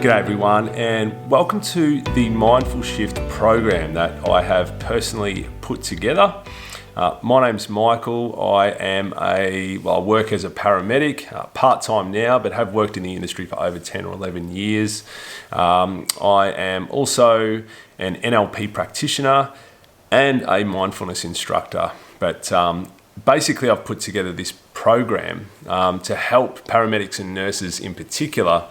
G'day everyone, and welcome to the Mindful Shift program that I have personally put together. My name's Michael. I work as a paramedic, part-time now, but have worked in the industry for over 10 or 11 years. I am also an NLP practitioner and a mindfulness instructor. But basically I've put together this program to help paramedics and nurses in particular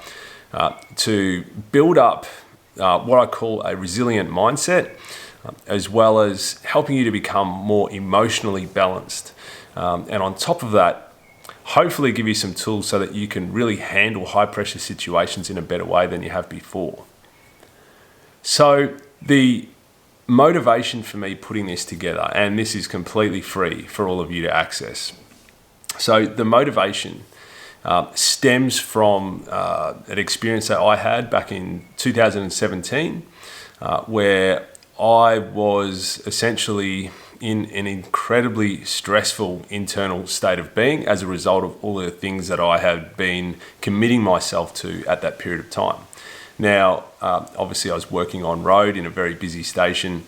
to build up what I call a resilient mindset, as well as helping you to become more emotionally balanced. And on top of that, hopefully give you some tools so that you can really handle high pressure situations in a better way than you have before. So the motivation for me putting this together, and this is completely free for all of you to access. So the motivation stems from an experience that I had back in 2017, where I was essentially in an incredibly stressful internal state of being as a result of all the things that I had been committing myself to at that period of time. Now, obviously I was working on road in a very busy station,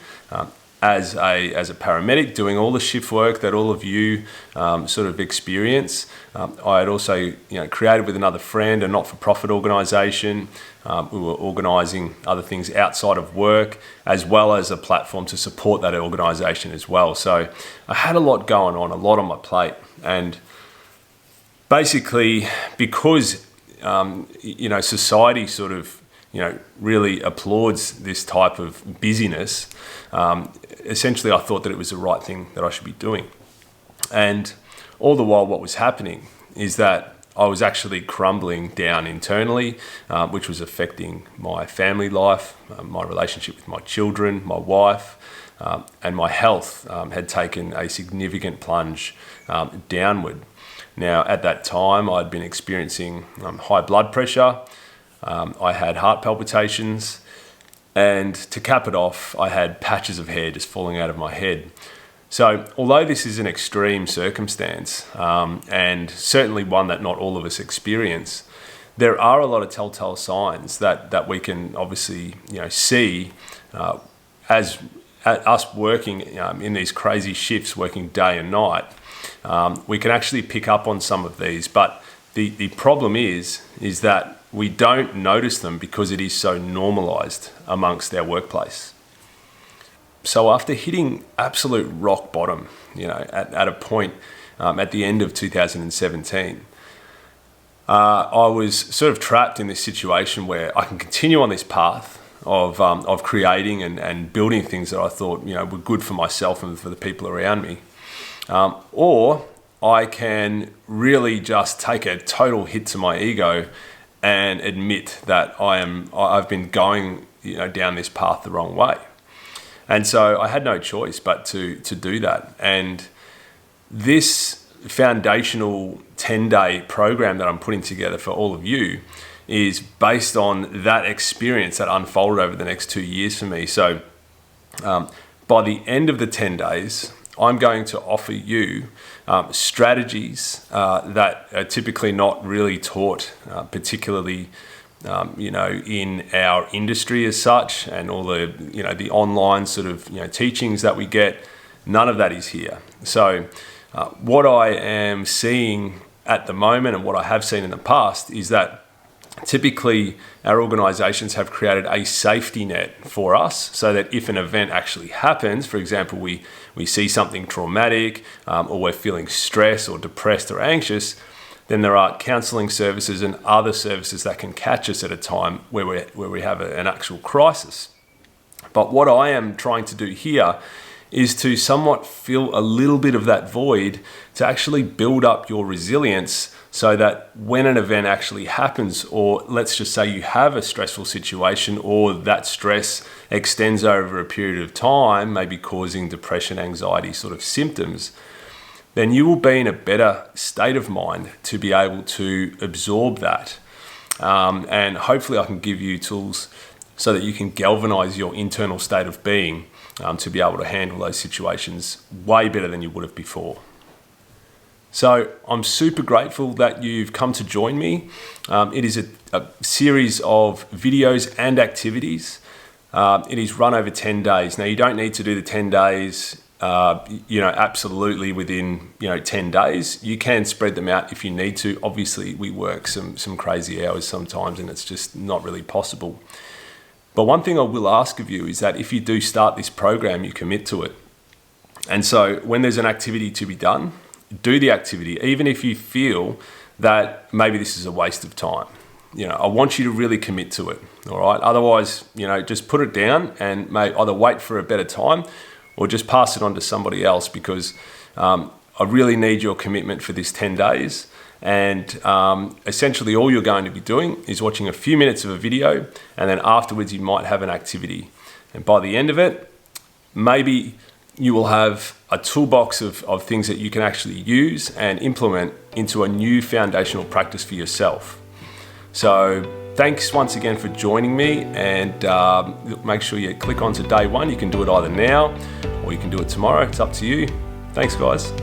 as a paramedic, doing all the shift work that all of you sort of experience. I had also created with another friend a not-for-profit organisation. We were organising other things outside of work, as well as a platform to support that organisation as well. So I had a lot going on, a lot on my plate. And basically, because society sort of really applauds this type of busyness, essentially I thought that it was the right thing that I should be doing. And all the while what was happening is that I was actually crumbling down internally, which was affecting my family life, my relationship with my children, my wife, and my health had taken a significant plunge downward. Now, at that time, I'd been experiencing high blood pressure. I had heart palpitations, and to cap it off, I had patches of hair just falling out of my head. So although this is an extreme circumstance, and certainly one that not all of us experience, there are a lot of telltale signs that we can obviously see as us working in these crazy shifts, working day and night. We can actually pick up on some of these, but the problem is that we don't notice them because it is so normalized amongst our workplace. So after hitting absolute rock bottom, at a point at the end of 2017, I was sort of trapped in this situation where I can continue on this path of creating and building things that I thought were good for myself and for the people around me, or I can really just take a total hit to my ego and admit that I've been going down this path the wrong way. And so I had no choice but to do that. And this foundational 10-day program that I'm putting together for all of you is based on that experience that unfolded over the next 2 years for me. So by the end of the 10 days, I'm going to offer you strategies that are typically not really taught, particularly in our industry as such, and all the the online sort of teachings that we get. None of that is here. So what I am seeing at the moment, and what I have seen in the past, is that typically our organizations have created a safety net for us so that if an event actually happens, for example, we see something traumatic, or we're feeling stressed or depressed or anxious, then there are counseling services and other services that can catch us at a time where we have an actual crisis. But what I am trying to do here is to somewhat fill a little bit of that void to actually build up your resilience so that when an event actually happens, or let's just say you have a stressful situation, or that stress extends over a period of time, maybe causing depression, anxiety sort of symptoms, then you will be in a better state of mind to be able to absorb that. And hopefully I can give you tools so that you can galvanize your internal state of being to be able to handle those situations way better than you would have before. So I'm super grateful that you've come to join me. It is a series of videos and activities. It is run over 10 days. Now, you don't need to do the 10 days, absolutely within, 10 days. You can spread them out if you need to. Obviously, we work some crazy hours sometimes, and it's just not really possible. But one thing I will ask of you is that if you do start this program, you commit to it. And so when there's an activity to be done, do the activity, even if you feel that maybe this is a waste of time. I want you to really commit to it, all right? Otherwise, just put it down and either wait for a better time or just pass it on to somebody else, because I really need your commitment for this 10 days. And essentially all you're going to be doing is watching a few minutes of a video, and then afterwards you might have an activity. And by the end of it, maybe you will have a toolbox of things that you can actually use and implement into a new foundational practice for yourself. So thanks once again for joining me, and make sure you click on to day one. You can do it either now or you can do it tomorrow. It's up to you. Thanks, guys.